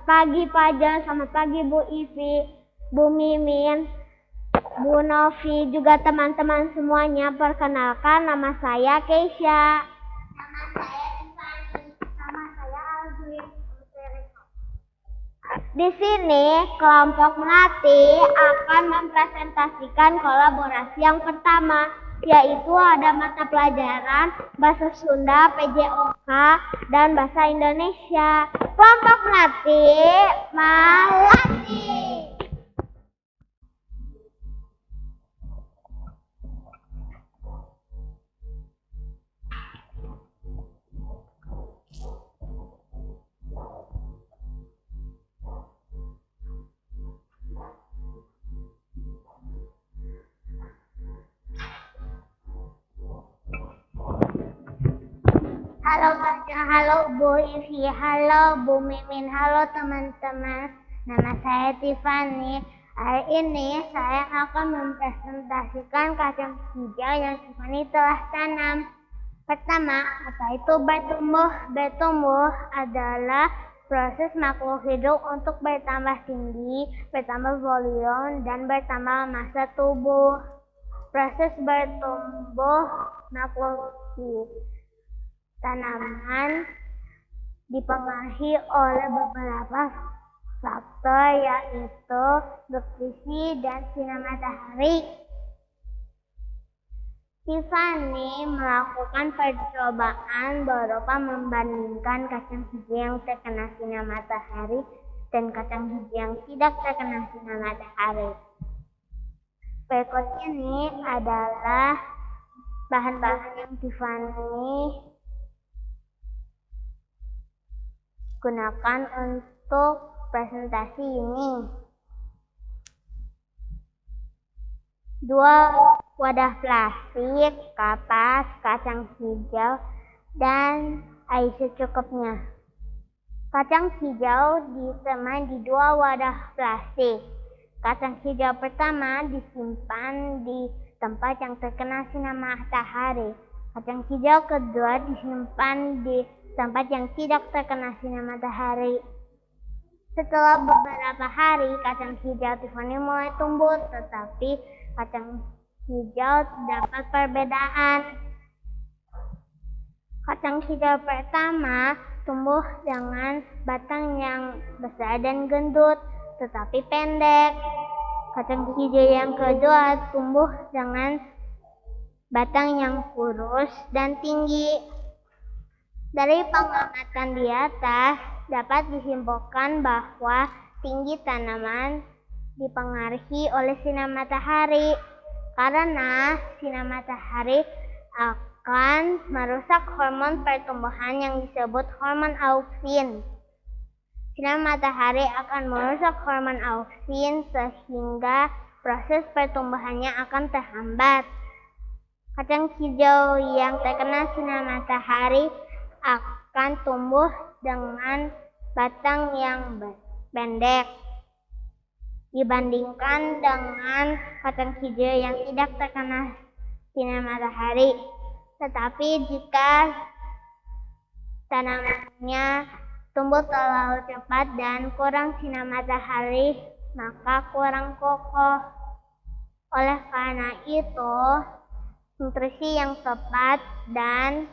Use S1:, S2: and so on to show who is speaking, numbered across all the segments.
S1: pagi Pak Jon, selamat pagi Bu Ivi, Bu Mimin, Bu Novi, juga teman-teman semuanya. Perkenalkan, nama saya Keisha. Nama saya Tiffany. Nama saya Alvin. Di sini kelompok Melati akan mempresentasikan kolaborasi yang pertama, yaitu ada mata pelajaran Bahasa Sunda, PJOK, dan Bahasa Indonesia. Kelompok Melati, melatih. Halo Kak, halo Bu Ivi, halo Bu Mimin, halo teman-teman. Nama saya Tiffany. Hari ini saya akan mempresentasikan kacang hijau yang Tiffany telah tanam. Pertama, apa itu bertumbuh? Bertumbuh adalah proses makhluk hidup untuk bertambah tinggi, bertambah volume, dan bertambah massa tubuh. Proses bertumbuh makhluk hidup tanaman dipengaruhi oleh beberapa faktor, yaitu nutrisi dan sinar matahari. Tiffany melakukan percobaan berupa membandingkan kacang hijau yang terkena sinar matahari dan kacang hijau yang tidak terkena sinar matahari. Berikut ini adalah bahan-bahan yang Tiffany gunakan untuk presentasi ini. 2 wadah plastik, kapas, kacang hijau, dan air secukupnya. Kacang hijau disemat di 2 wadah plastik. Kacang hijau pertama disimpan di tempat yang terkena sinar matahari. Kacang hijau kedua disimpan di tempat yang tidak terkena sinar matahari. Setelah beberapa hari, kacang hijau Tiffany mulai tumbuh, tetapi kacang hijau terdapat perbedaan. Kacang hijau pertama tumbuh dengan batang yang besar dan gendut, tetapi pendek. Kacang hijau yang kedua tumbuh dengan batang yang kurus dan tinggi. Dari pengamatan di atas, dapat disimpulkan bahwa tinggi tanaman dipengaruhi oleh sinar matahari, karena sinar matahari akan merusak hormon pertumbuhan yang disebut hormon auxin. Sinar matahari akan merusak hormon auxin sehingga proses pertumbuhannya akan terhambat. Kacang hijau yang terkena sinar matahari akan tumbuh dengan batang yang pendek dibandingkan dengan kacang hijau yang tidak terkena sinar matahari. Tetapi jika tanamannya tumbuh terlalu cepat dan kurang sinar matahari, maka kurang kokoh. Oleh karena itu, nutrisi yang tepat dan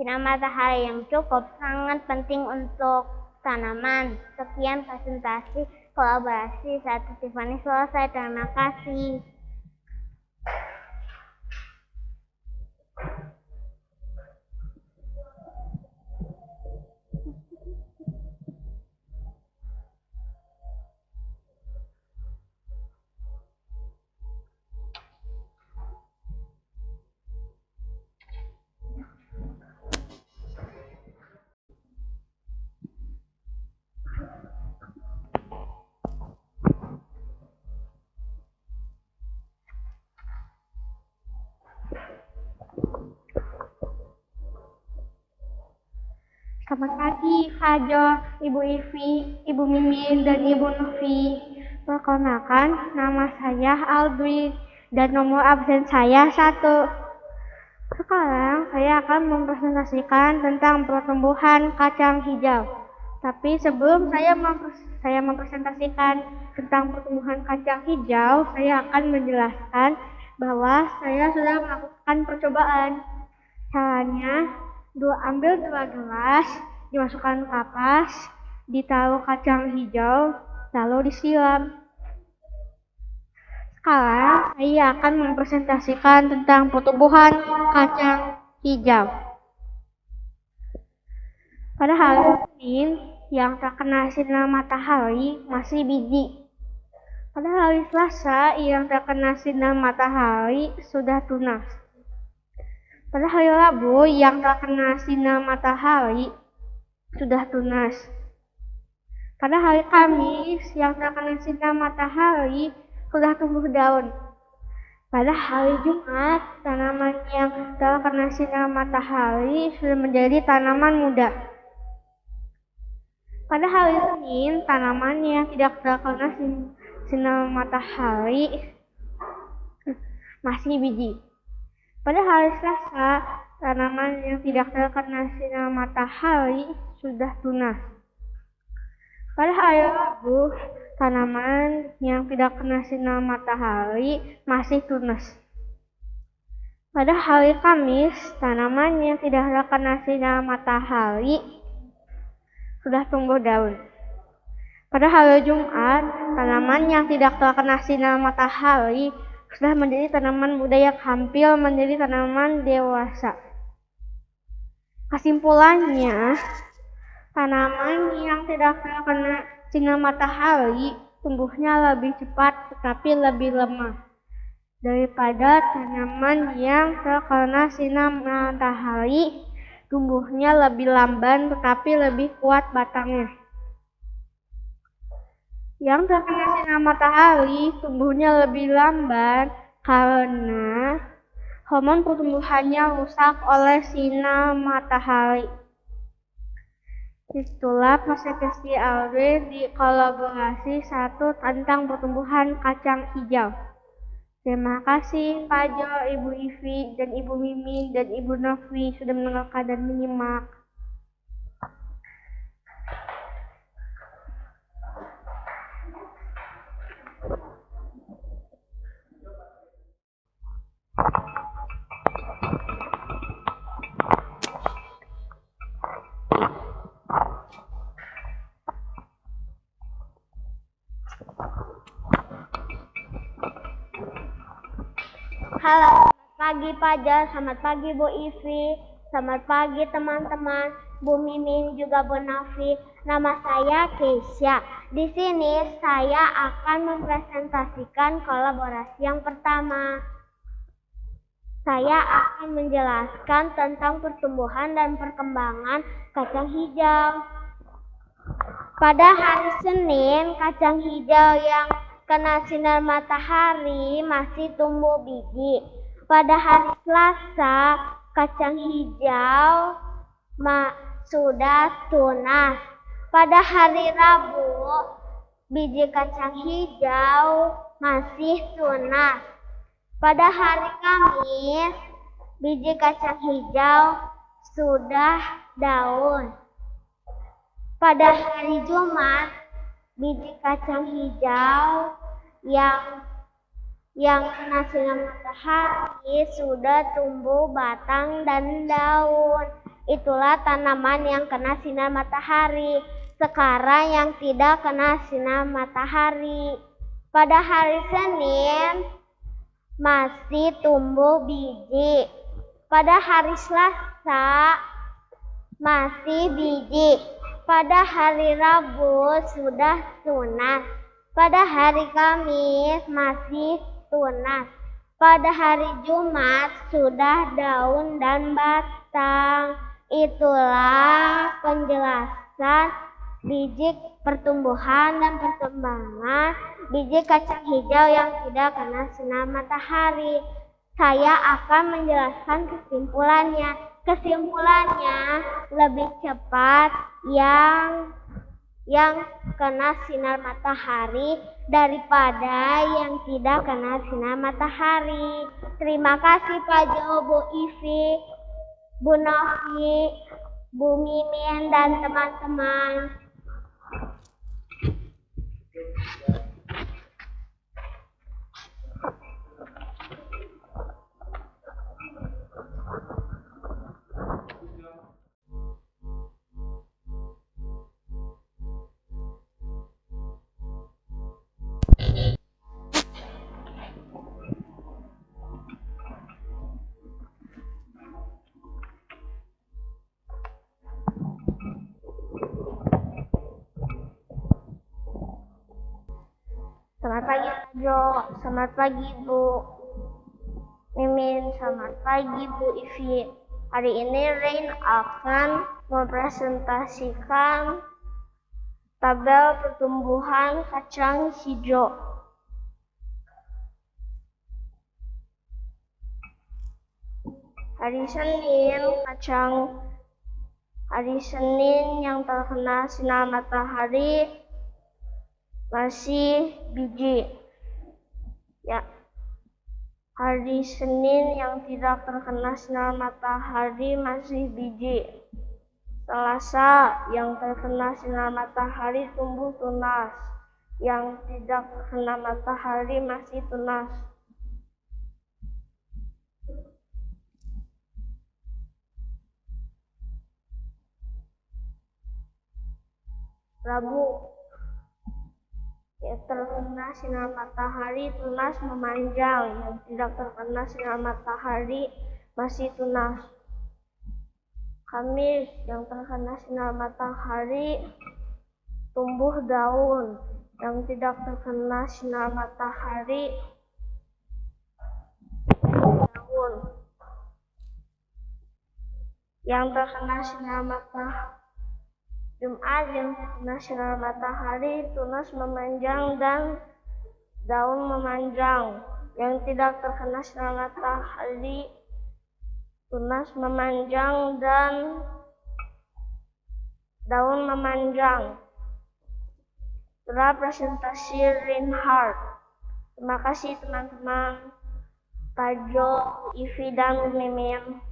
S1: sinar matahari yang cukup sangat penting untuk tanaman. Sekian presentasi kolaborasi saat Tiffany selesai. Terima kasih.
S2: Selamat pagi Kak Jo, Ibu Ivi, Ibu Mimin, dan Ibu Novi. Perkenalkan, nama saya Aldwi dan nomor absen saya 1. Sekarang saya akan mempresentasikan tentang pertumbuhan kacang hijau. Tapi sebelum saya mempresentasikan tentang pertumbuhan kacang hijau, saya akan menjelaskan bahwa saya sudah melakukan percobaan. Caranya, ambil 2 gelas, dimasukkan kapas, ditaruh kacang hijau, lalu disiram. Sekarang saya akan mempresentasikan tentang pertumbuhan kacang hijau. Pada hari Senin yang terkena sinar matahari masih biji. Pada hari Selasa yang terkena sinar matahari sudah tunas. Pada hari Rabu yang terkena sinar matahari sudah tunas. Pada hari Kamis yang terkena sinar matahari sudah tumbuh daun. Pada hari Jumat, tanaman yang terkena sinar matahari sudah menjadi tanaman muda. Pada hari Senin, tanaman yang tidak terkena sinar matahari masih biji. Pada hari Selasa, tanaman yang tidak terkena sinar matahari sudah tunas. Pada hari Rabu, tanaman yang tidak kena sinar matahari masih tunas. Pada hari Kamis, tanaman yang tidak terkena sinar matahari sudah tumbuh daun. Pada hari Jumat, tanaman yang tidak terkena sinar matahari sudah menjadi tanaman muda yang hampir menjadi tanaman dewasa. Kesimpulannya, tanaman yang tidak terkena sinar matahari tumbuhnya lebih cepat tetapi lebih lemah daripada tanaman yang terkena sinar matahari, tumbuhnya lebih lamban tetapi lebih kuat batangnya. Yang terkena sinar matahari tumbuhnya lebih lamban karena hormon pertumbuhannya rusak oleh sinar matahari. Itulah presentasi Alwi di kolaborasi 1 tentang pertumbuhan kacang hijau. Terima kasih Pak Jo, Ibu Ivi, dan Ibu Mimin, dan Ibu Novi sudah mendengarkan dan menyimak.
S1: Halo, selamat pagi Pak Jo, selamat pagi Bu Ivi, selamat pagi teman-teman, Bu Mimin juga Bu Novi. Nama saya Keisha. Di sini saya akan mempresentasikan kolaborasi yang pertama. Saya akan menjelaskan tentang pertumbuhan dan perkembangan kacang hijau. Pada hari Senin, kacang hijau yang kena sinar matahari masih tumbuh biji. Pada hari Selasa, kacang hijau sudah tunas. Pada hari Rabu, biji kacang hijau masih tunas. Pada hari Kamis, biji kacang hijau sudah daun. Pada hari Jumat, biji kacang hijau yang kena sinar matahari sudah tumbuh batang dan daun. Itulah tanaman yang kena sinar matahari. Sekarang yang tidak kena sinar matahari. Pada hari Senin masih tumbuh biji. Pada hari Selasa masih biji. Pada hari Rabu sudah tunas. Pada hari Kamis masih tunas. Pada hari Jumat sudah daun dan batang. Itulah penjelasan biji pertumbuhan dan perkembangan biji kacang hijau yang tidak kena sinar matahari. Saya akan menjelaskan kesimpulannya. Kesimpulannya lebih cepat yang kena sinar matahari daripada yang tidak kena sinar matahari. Terima kasih Pak Jo, Bu Ivi, Bu Novi, Bu Mimin, dan teman-teman.
S2: Selamat pagi, Jo. Selamat pagi, Bu Mimin. Selamat pagi, Bu Ivi. Hari ini Rain akan mempresentasikan tabel pertumbuhan kacang hijau. Hari Senin yang terkena sinar matahari masih biji. Ya. Hari Senin yang tidak terkena sinar matahari masih biji. Selasa yang terkena sinar matahari tumbuh tunas. Yang tidak terkena matahari masih tunas. Rabu yang terkena sinar matahari tunas memanjang, yang tidak terkena sinar matahari masih tunas. Kamis yang terkena sinar matahari tumbuh daun, yang tidak terkena sinar matahari daun. Yang terkena sinar matahari Jumat yang terkena sinar matahari tunas memanjang dan daun memanjang. Yang tidak terkena sinar matahari tunas memanjang dan daun memanjang. Setelah presentasi Reinhardt. Terima kasih teman-teman. Tajo, Ivi, dan Mimin.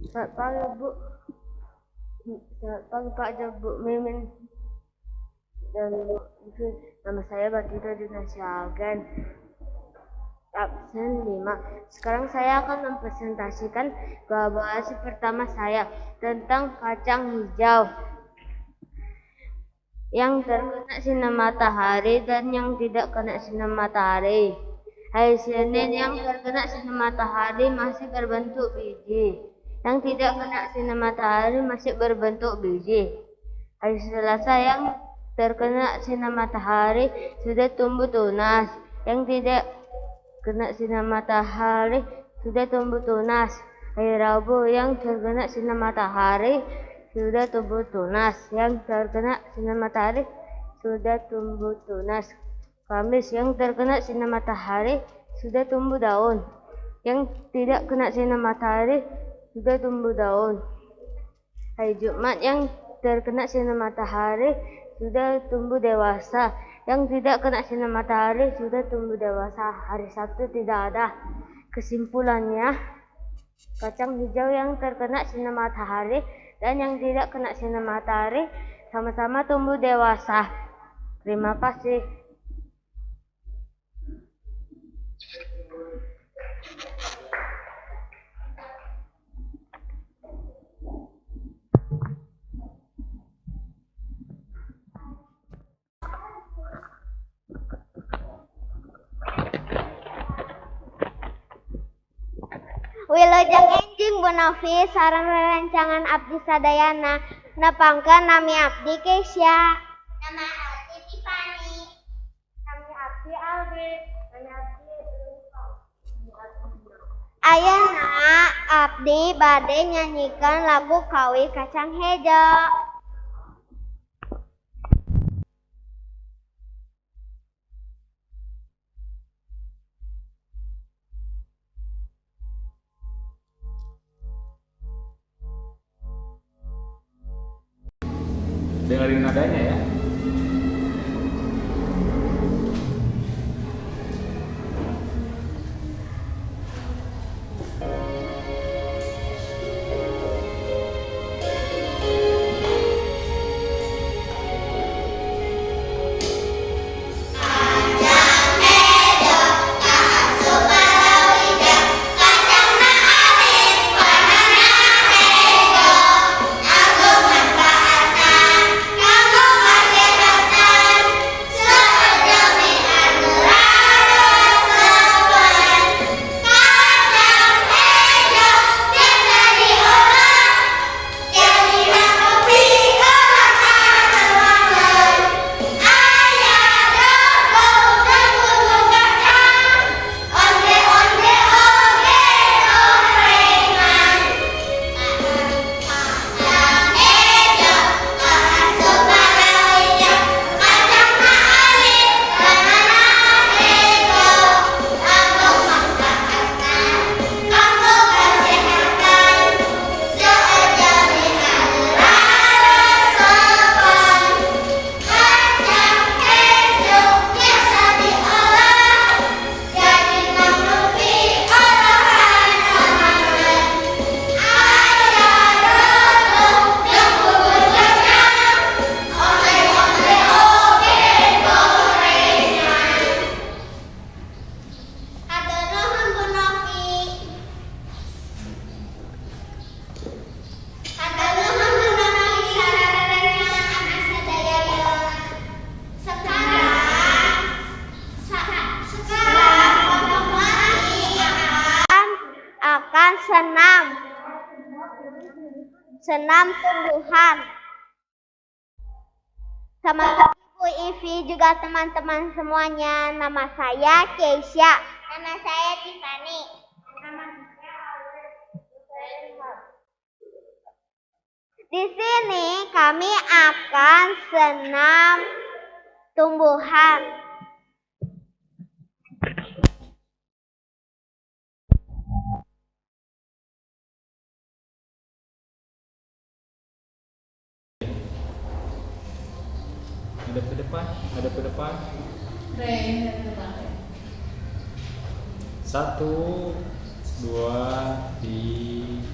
S2: Selamat pagi, Bu. Selamat pagi, Pak Jo, Bu Mimin, dan Bu Ivi. Nama saya Batida Dinasyagan, absen 5. Sekarang saya akan mempresentasikan kolaborasi pertama saya tentang kacang hijau yang terkena sinar matahari dan yang tidak kena sinar matahari. Hari Senin yang terkena sinar matahari masih berbentuk biji. Yang tidak kena sinar matahari masih berbentuk biji. Hari Selasa yang terkena sinar matahari sudah tumbuh tunas. Yang tidak kena sinar matahari sudah tumbuh tunas. Hari Rabu yang terkena sinar matahari sudah tumbuh tunas. Yang terkena sinar matahari sudah tumbuh tunas. Kamis yang terkena sinar matahari sudah tumbuh daun. Yang tidak kena sinar matahari sudah tumbuh daun. Hari Jumat yang terkena sinar matahari sudah tumbuh dewasa. Yang tidak kena sinar matahari sudah tumbuh dewasa. Hari Sabtu tidak ada. Kesimpulannya, kacang hijau yang terkena sinar matahari dan yang tidak kena sinar matahari sama-sama tumbuh dewasa. Terima kasih.
S1: Wilujeng enjing Bu Novi sareng rerencangan abdi sadayana nepangkeun nami abdi Kesya. Nama abdi Tiffany. Nami abdi Aldi. Nami abdi Ayeuna abdi bade nyanyikan lagu Kawi Kacang Hejo.
S3: Dengerin nadanya ya.
S1: senam tumbuhan. Sama Ibu Ivi juga teman-teman semuanya. Nama saya Keisha. Nama saya Tiffany. Di sini kami akan senam tumbuhan.
S3: Hadap ke depan, hadap ke depan. Satu, dua, tiga.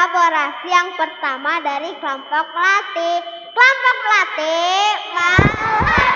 S1: kolaborasi yang pertama dari kelompok pelatih. Kelompok pelatih, mau